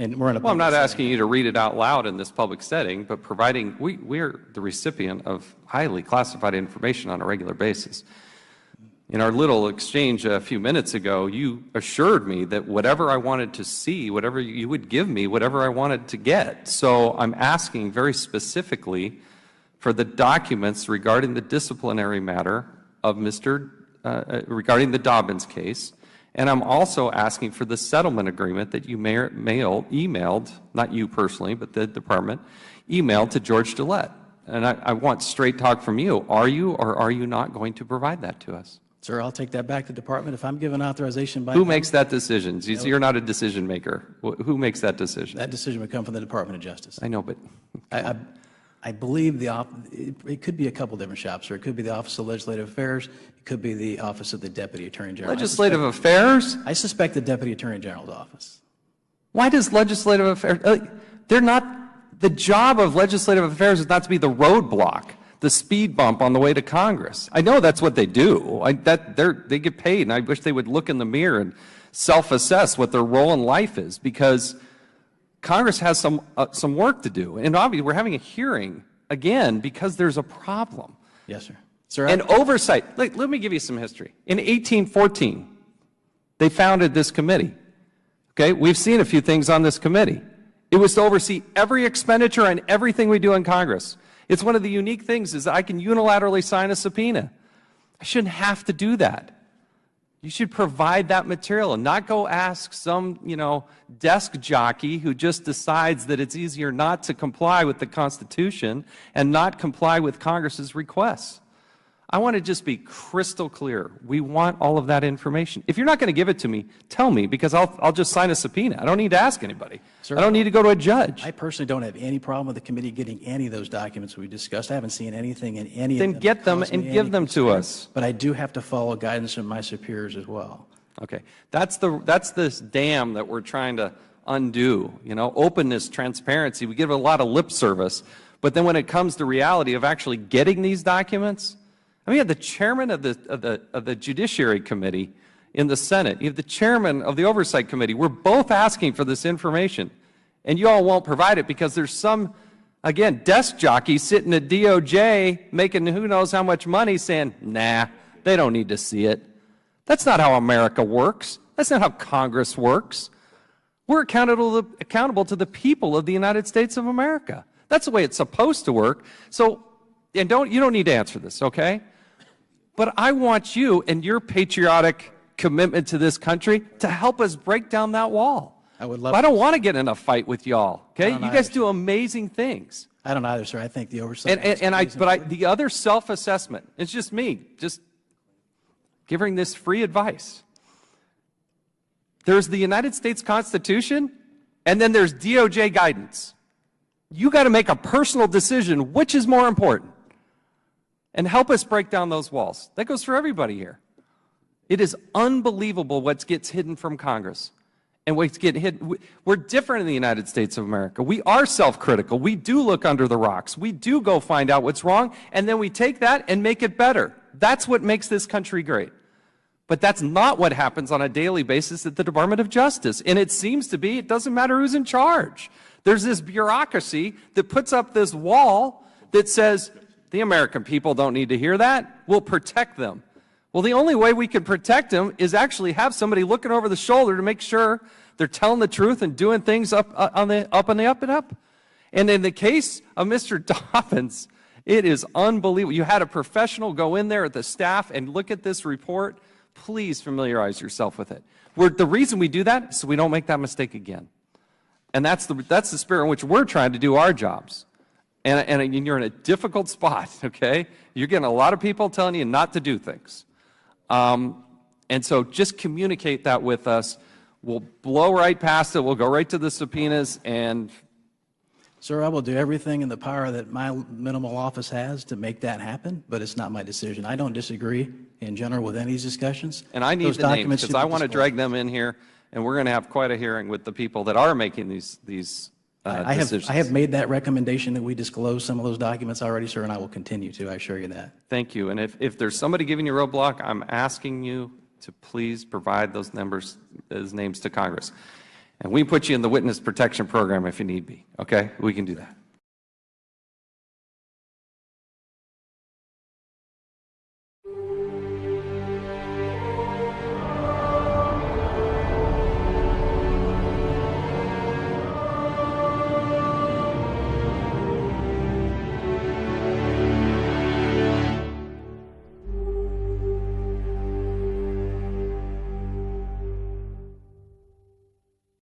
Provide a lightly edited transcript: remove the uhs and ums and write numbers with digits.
And we're in a Well, I'm not public asking you to read it out loud in this public setting, but providing, we're the recipient of highly classified information on a regular basis. In our little exchange a few minutes ago, you assured me that whatever I wanted to see, whatever you would give me, whatever I wanted to get. So I'm asking very specifically for the documents regarding the disciplinary matter of regarding the Dobbins case. And I'm also asking for the settlement agreement that you emailed, not you personally, but the department, emailed to George Gillette. And I want straight talk from you. Are you or are you not going to provide that to us? Sir, I'll take that back to the department. If I'm given authorization by... Who makes that decision? You're not a decision maker. Who makes that decision? That decision would come from the Department of Justice. I know, but... I believe it could be a couple different shops, or it could be the Office of Legislative Affairs, it could be the Office of the Deputy Attorney General. Legislative Affairs? I suspect the Deputy Attorney General's office. Why does Legislative Affairs... they're not... The job of Legislative Affairs is not to be the roadblock, the speed bump on the way to Congress. I know that's what they do. They get paid, and I wish they would look in the mirror and self-assess what their role in life is, because Congress has some work to do. And obviously, we're having a hearing, again, because there's a problem. Yes, sir. And oversight. Let me give you some history. In 1814, they founded this committee. Okay, we've seen a few things on this committee. It was to oversee every expenditure and everything we do in Congress. It's one of the unique things is that I can unilaterally sign a subpoena. I shouldn't have to do that. You should provide that material and not go ask some, desk jockey who just decides that it's easier not to comply with the Constitution and not comply with Congress's requests. I want to just be crystal clear. We want all of that information. If you're not going to give it to me, tell me, because I'll just sign a subpoena. I don't need to ask anybody. Sir, I don't need to go to a judge. I personally don't have any problem with the committee getting any of those documents we discussed. I haven't seen anything in any of them. Then get them and give them to us. But I do have to follow guidance from my superiors as well. Okay. That's this dam that we're trying to undo. Openness, transparency. We give a lot of lip service. But then when it comes to reality of actually getting these documents, you have the chairman of the Judiciary Committee in the Senate. You have the chairman of the Oversight Committee. We're both asking for this information, and you all won't provide it because there's some, again, desk jockey sitting at DOJ making who knows how much money saying, nah, they don't need to see it. That's not how America works. That's not how Congress works. We're accountable to the people of the United States of America. That's the way it's supposed to work. So, and you don't need to answer this, okay? But I want you and your patriotic commitment to this country to help us break down that wall. I don't want to get in a fight with y'all, okay? You guys do amazing things. I don't either, sir. I think the oversight... the other self-assessment, it's just me, just giving this free advice. There's the United States Constitution, and then there's DOJ guidance. You got to make a personal decision which is more important. And help us break down those walls. That goes for everybody here. It is unbelievable what gets hidden from Congress. And what's getting hidden. We're different in the United States of America. We are self-critical. We do look under the rocks. We do go find out what's wrong, and then we take that and make it better. That's what makes this country great. But that's not what happens on a daily basis at the Department of Justice. And it seems to be, it doesn't matter who's in charge. There's this bureaucracy that puts up this wall that says, the American people don't need to hear that. We'll protect them. Well, the only way we can protect them is actually have somebody looking over the shoulder to make sure they're telling the truth and doing things up on the up and up. And in the case of Mr. Dobbins, it is unbelievable. You had a professional go in there at the staff and look at this report. Please familiarize yourself with it. The reason we do that is so we don't make that mistake again. And that's the spirit in which we're trying to do our jobs. And you're in a difficult spot, okay? You're getting a lot of people telling you not to do things. And so just communicate that with us. We'll blow right past it. We'll go right to the subpoenas. And sir, I will do everything in the power that my minimal office has to make that happen, but it's not my decision. I don't disagree in general with any of these discussions. And I need the names because I want to drag them in here, and we're going to have quite a hearing with the people that are making these decisions. I have made that recommendation that we disclose some of those documents already, sir, and I will continue to. I assure you that. Thank you. And if there's somebody giving you a roadblock, I'm asking you to please provide those names to Congress. And we can put you in the witness protection program if you need be, okay? We can do that.